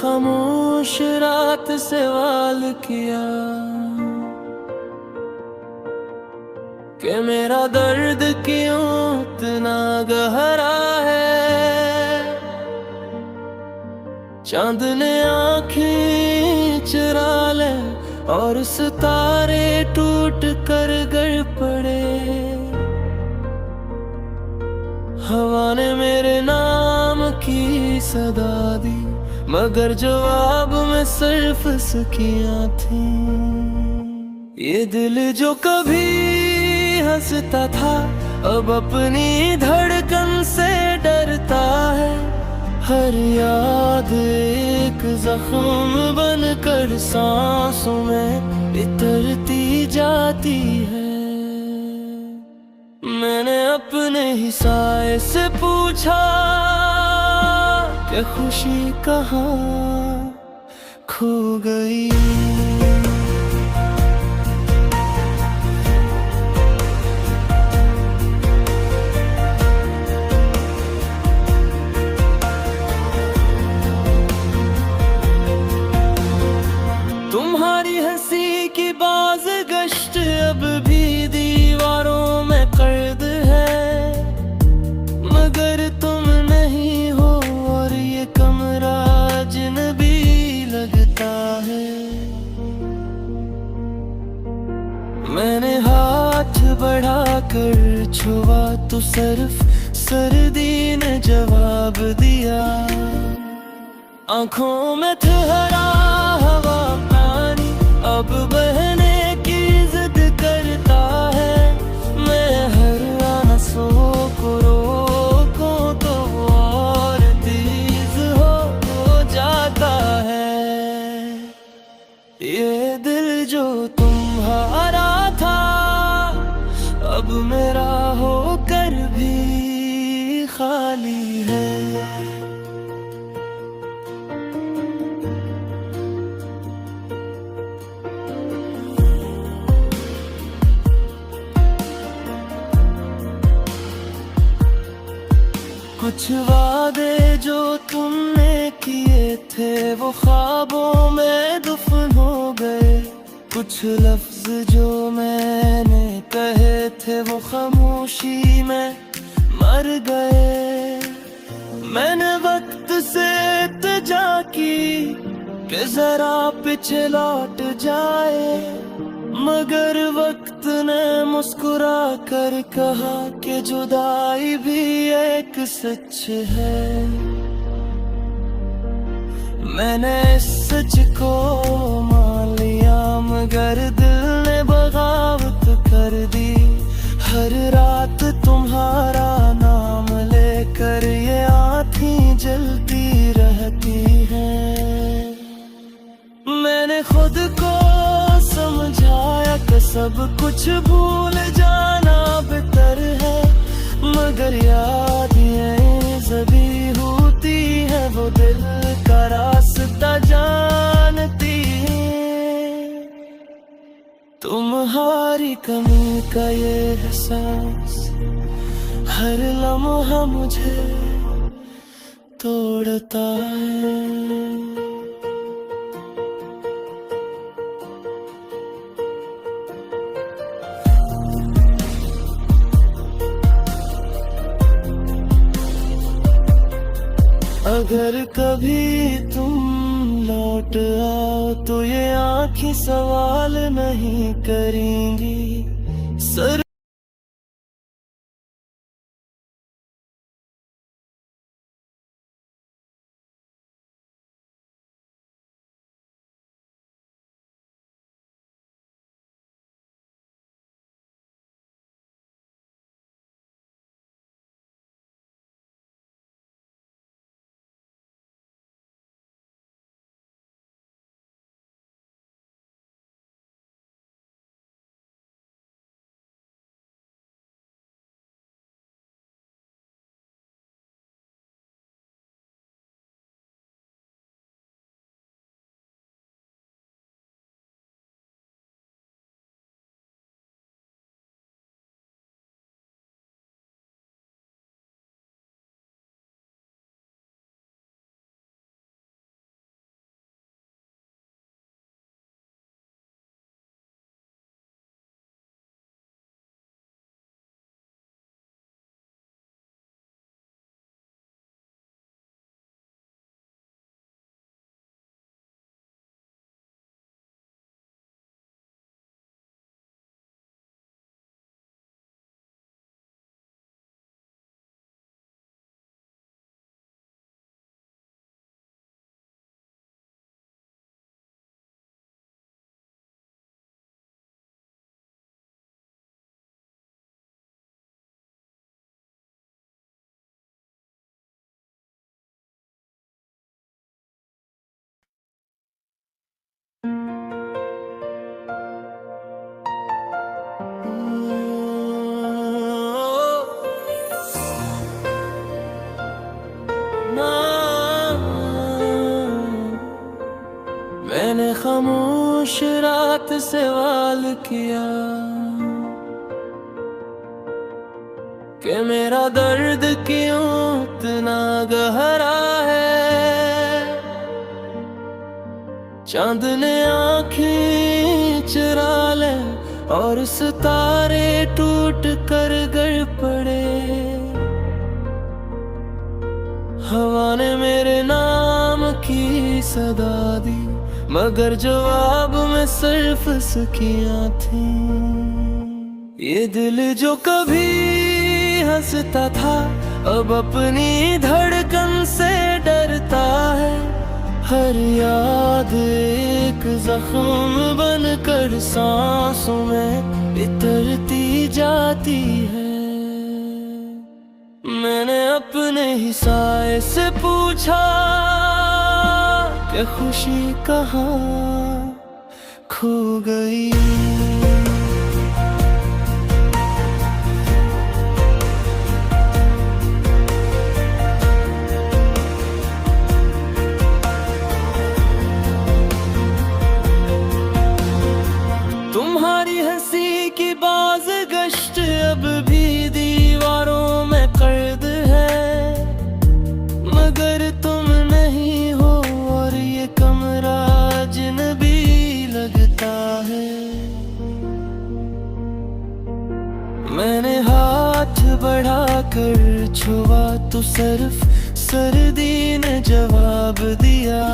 खामोश रात से वाल किया कि मेरा दर्द क्यों इतना गहरा है। चांद ने आँखें चुरा ले और सितारे टूट कर गिर पड़े। हवा ने मेरे नाम की सदा दी मगर जवाब में सिर्फ सखियां थी। ये दिल जो कभी हंसता था अब अपनी धड़कन से डरता है। हर याद एक जख्म बनकर सांसों में इतरती जाती है। मैंने अपने ही साए से पूछा कि खुशी कहाँ खो गई। तुम्हारी हंसी की बाज गश्त अब भी दीवारों में कैद है मगर तुम नहीं हो और ये कमरा अजनबी लगता है। मैंने हाथ बढ़ाकर छुआ तो सिर्फ सर्दी ने जवाब दिया। आंखों में ठहरा हवा पानी अब बहने की जिद करता है। मैं हर आंसू को रोकूं तो और तेज हो जाता है। ये दिल जो तुम्हारा था अब मेरा होकर भी खाली है। कुछ वादे जो तुमने किए थे वो ख्वाबों में दफन हो गए। कुछ लफ्ज जो मैंने कहे थे वो खामोशी में मर गए। मैंने वक्त से इल्तिजा की कि जरा पीछे लौट जाए मगर वक्त ने मुस्कुरा कर कहा कि जुदाई भी एक सच है। मैंने इस सच को मान लिया मगर दिल ने बगावत कर दी। हर रात तुम्हारा नाम लेकर ये आँखें जलती रहती हैं। मैंने खुद को समझाया कि सब कुछ भूल जाना बेहतर है मगर यादें सभी होती है वो दिल का रास्ता जानती है। तुम्हारी कमी का ये एहसास हर लम्हा मुझे तोड़ता है। अगर कभी तुम लौट आओ तो ये आँखें सवाल नहीं करेंगी। सर खामोश रात से वाल किया कि मेरा दर्द क्यों इतना गहरा है। चांद ने आँखें चुरा ले और सितारे टूट कर गिर पड़े। हवा ने मेरे नाम की सदा दी मगर जवाब में सिर्फ सखियां थी। ये दिल जो कभी हंसता था अब अपनी धड़कन से डरता है। हर याद एक जख्म बनकर सांसों में इतरती जाती है। मैंने अपने ही साए से पूछा कि खुशी कहाँ खो गई। तुम्हारी हंसी की बाज गश्त अब भी दीवारों में कैद है मगर तुम नहीं हो और ये कमरा अजनबी लगता है। मैंने हाथ बढ़ाकर छुआ तो सिर्फ सर्दी ने जवाब दिया।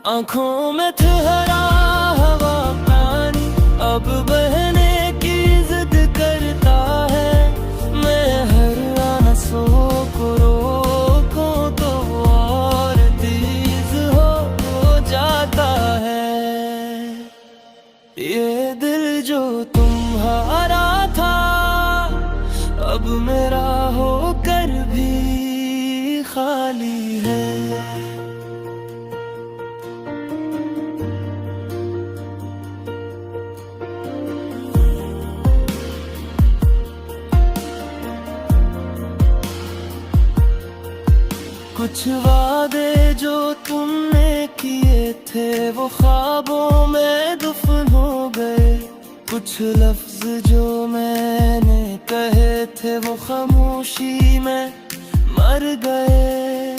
आंखों में ठहरा हवा पानी अब बहने की जिद करता है। मैं हर आंसू को रोकूं तो और तेज हो जाता है। ये दिल जो तुम्हारा था अब मेरा होकर भी खाली है। कुछ वादे जो तुमने किए थे वो ख्वाबों में दफन हो गए। कुछ लफ्ज जो मैंने कहे थे वो खामोशी में मर गए।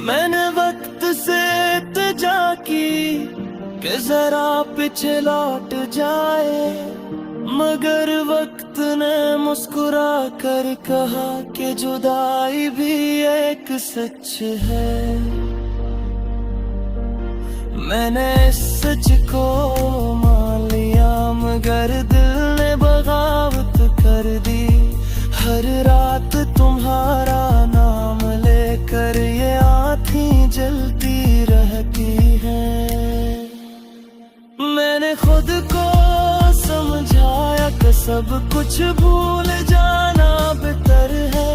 मैंने वक्त से इल्तिजा की कि जरा पीछे लौट जाए मगर वक्त ने मुस्कुरा कर कहा कि जुदाई भी एक सच है। मैंने इस सच को मान लिया मगर दिल ने बगावत कर दी। हर रात तुम्हारा नाम लेकर ये आँखें जलती रहती हैं। मैंने खुद को समझाया कि सब कुछ भूल जाना बेहतर है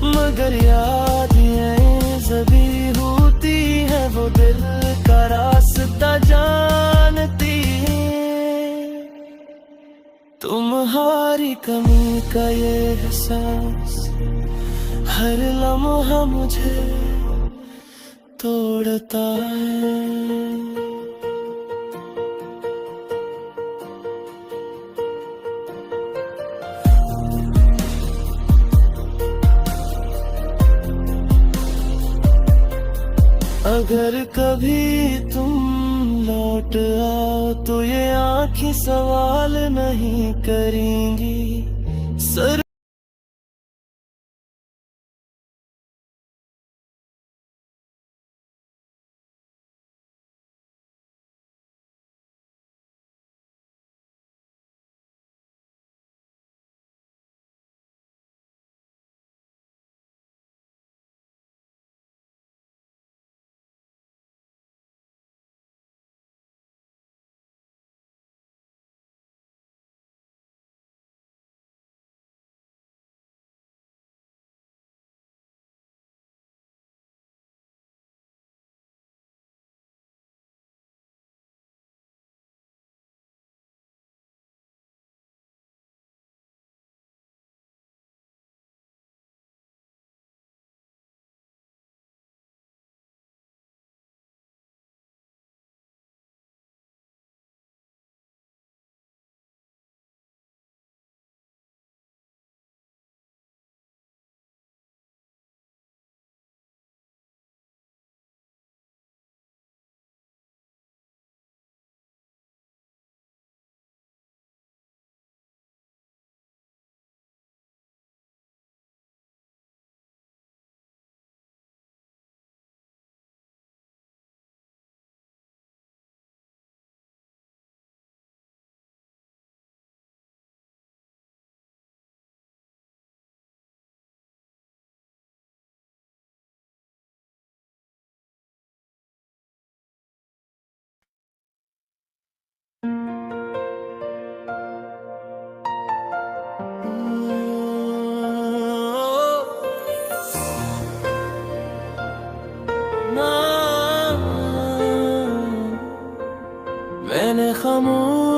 मगर यादें जबी होती है वो दिल का रास्ता जानती है। तुम्हारी कमी का ये एहसास हर लम्हा मुझे तोड़ता है। अगर कभी तुम लौट आओ तो ये आँखें सवाल नहीं करेंगी। सर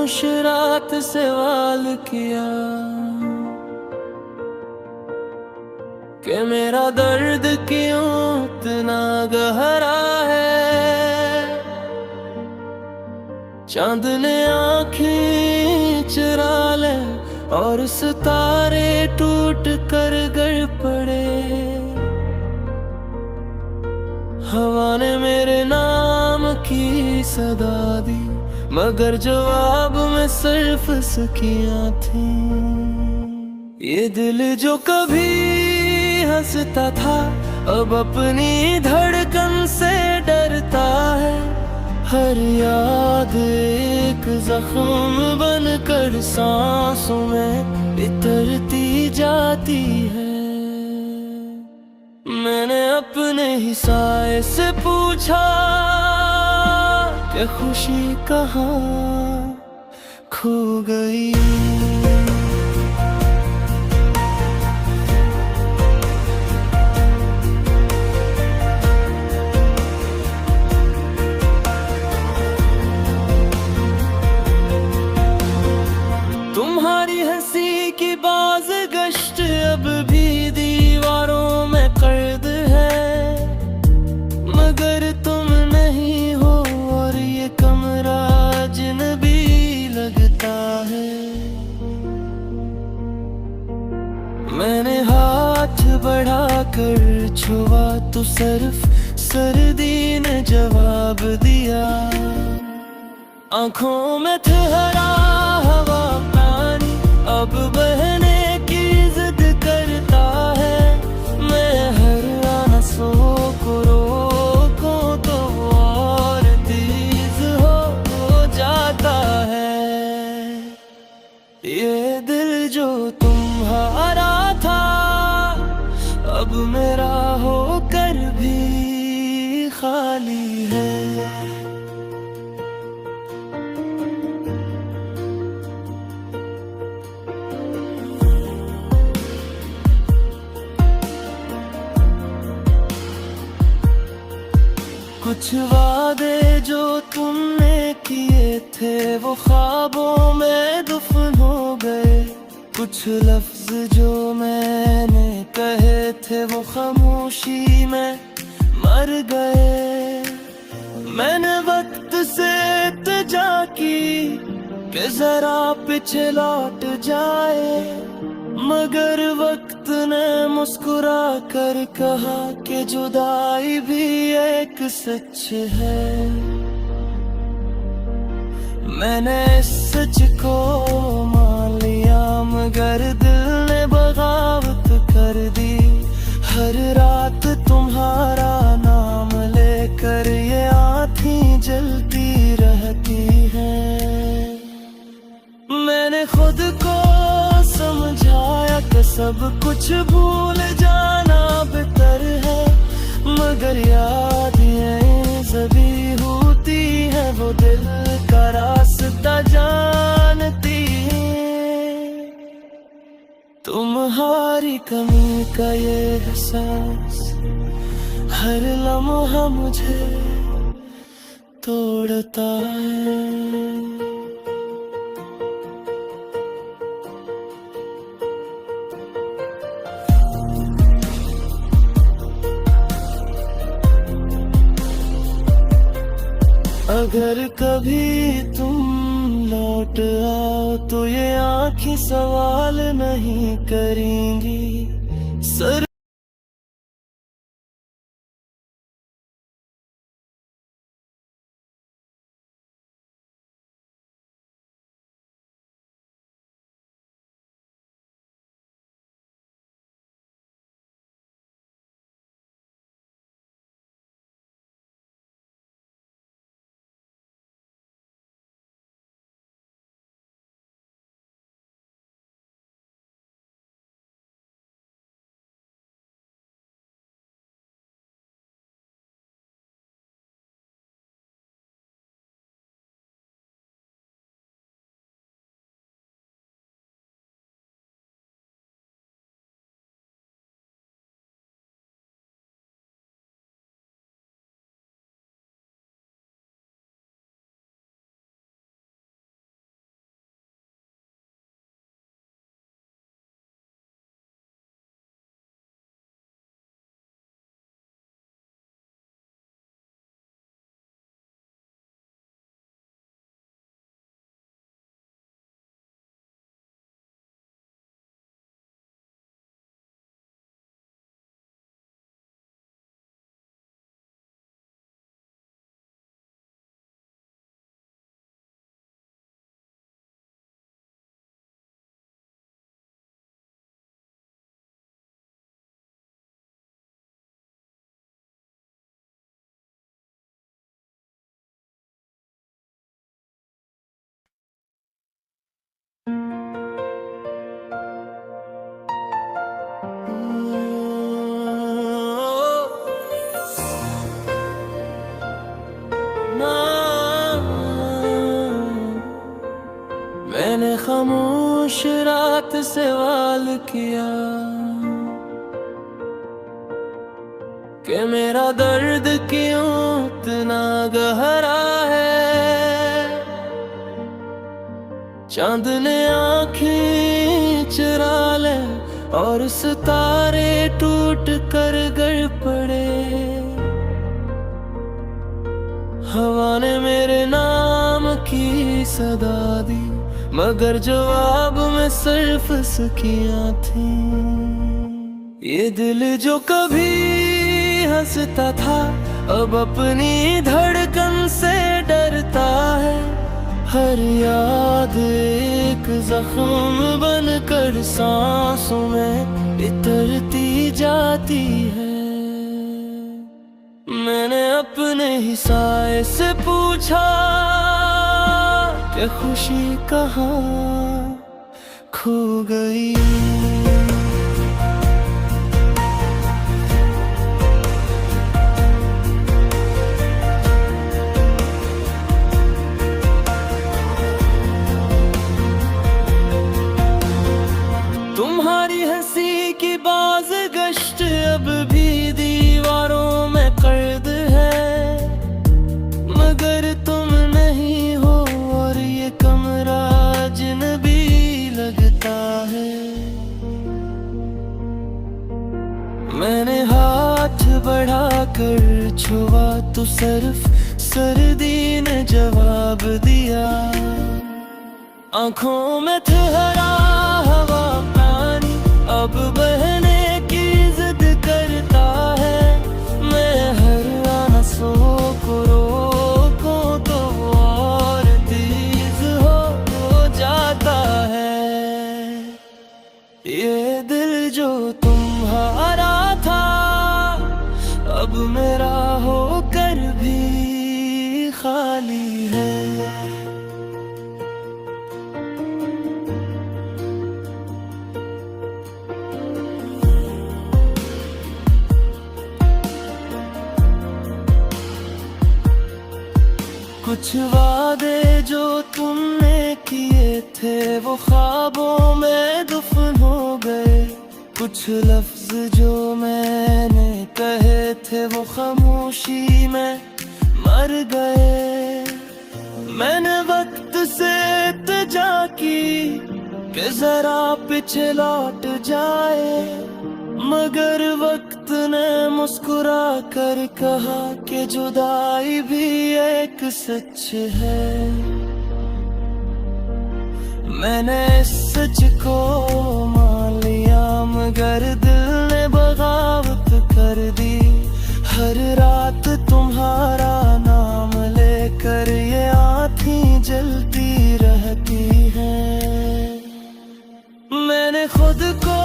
खामोश रात से वाल किया कि मेरा दर्द क्यों इतना गहरा है। चांद ने आँखें चुरा ले और सितारे टूट कर गिर पड़े। हवा ने मेरे नाम की सदा दी, मगर जवाब में सिर्फ सखियां थी। ये दिल जो कभी हंसता था अब अपनी धड़कन से डरता है। हर याद एक जख्म बनकर सांसों में इतरती जाती है। मैंने अपने ही साए से पूछा कि खुशी कहाँ खो गई। तुम्हारी हंसी की बाज गश्त अब भी दीवारों में कैद है, मगर तुम नहीं हो और ये कमरा अजनबी लगता है। मैंने हाथ बढ़ाकर छुआ तो सिर्फ सर्दी ने जवाब दिया। आंखों में ठहरा हवा पानी अब बहने की जिद करता है। मैं हर आंसू को रोकूं तो और तेज हो जाता है। ये दिल जो तुम्हारा था अब मेरा होकर भी खाली है। कुछ वादे जो तुमने किए थे वो ख्वाबों में दफन हो गए। कुछ लफ्ज जो मैंने कहे थे वो खामोशी में मर गए। मैंने वक्त से इल्तिजा की कि जरा पीछे लौट जाए, मगर वक्त ने मुस्कुरा कर कहा कि जुदाई भी एक सच है। मैंने इस सच को मान लिया मगर दिल ने बगावत कर दी। हर रात तुम्हारा नाम लेकर ये आँखें जलती रहती हैं। मैंने खुद को समझाया कि सब कुछ भूल जाना बेहतर है, मगर यादें सभी होती है वो दिल का रास्ता जानती है। तुम्हारी कमी का ये एहसास हर लम्हा मुझे तोड़ता है। अगर कभी तुम लौट आओ तो ये आँखें सवाल नहीं करेंगी। सर ना, मैंने खामोश रात से वाल किया कि मेरा दर्द क्यों इतना गहरा है। चांद ने आँखें चुरा ले और सितारे टूट कर गिर पड़े। हवा ने मेरे नाम की सदा दी, मगर जवाब में सिर्फ सखियां थी। ये दिल जो कभी हंसता था अब अपनी धड़कन से डरता है। हर याद एक जख्म बनकर सांसों में इतरती जाती है। मैंने अपने ही साए से पूछा कि खुशी कहाँ खो गई। तुम्हारी हंसी की बाज़गश्त अब भी दीवारों में कैद है, मगर तुम नहीं हो और ये कमरा अजनबी लगता है। मैंने हाथ बढ़ाकर छुआ तो सिर्फ सर्दी ने जवाब दिया। आंखों में ठहरा हवा पानी अब बहने की जिद करता है। मैं हर आंसू को रोकूं तो और तेज हो जाता है। ये दिल जो तुम्हारा था अब मेरा होकर भी खाली है। कुछ वादे जो तुमने किए थे वो ख्वाबों में दफन हो गए। कुछ लफ्ज जो मैंने कहे थे वो खामोशी में मर गए। मैंने वक्त से इल्तिजा की कि जरा पीछे लौट जाए, मगर वक्त ने मुस्कुरा कर कहा कि जुदाई भी एक सच है। मैंने इस सच को मान लिया मगर दिल ने बगावत कर दी। हर रात तुम्हारा नाम लेकर ये आँखें जलती रहती हैं। मैंने खुद को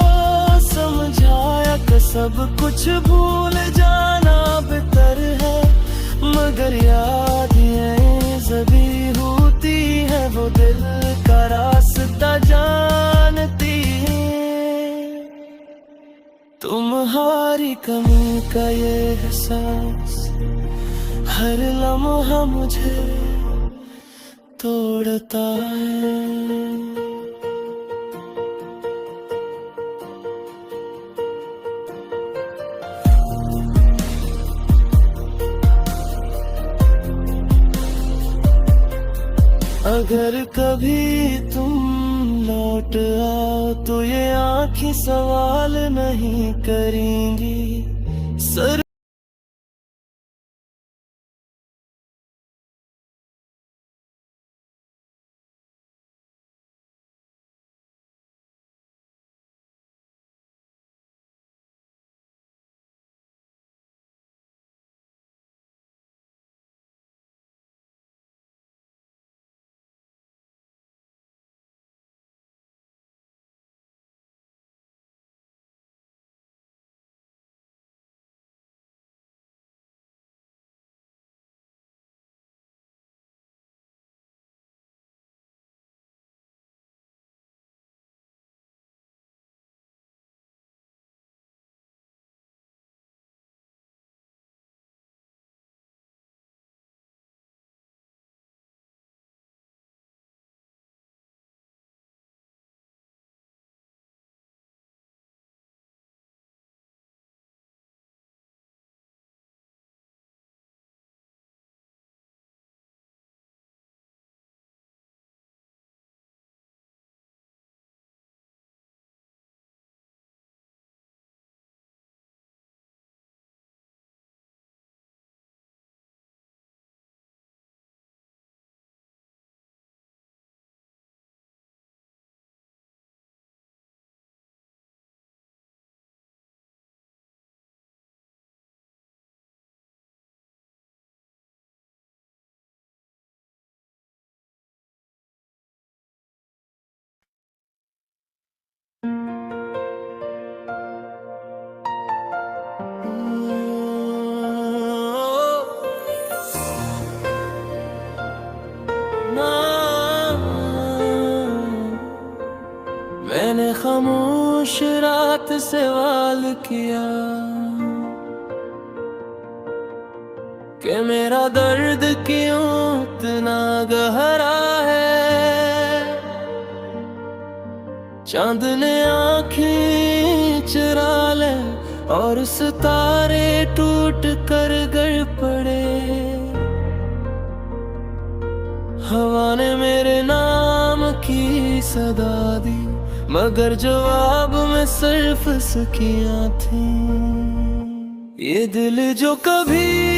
समझाया कि सब कुछ भूल जाना बेहतर है, मगर यादें ज़बी होती है वो दिल का रास्ता जानती है। तुम्हारी कमी का ये एहसास हर लम्हा मुझे तोड़ता है। अगर कभी तुम लौट आओ तो ये आँखें सवाल नहीं करेंगी। सर सवाल किया कि मेरा दर्द क्यों इतना गहरा है। चांद ने आँखें चुरा ले और सितारे टूट कर गिर पड़े। हवा ने मेरे नाम की सदा दी, मगर जवाब में सिर्फ सखियां थी। ये दिल जो कभी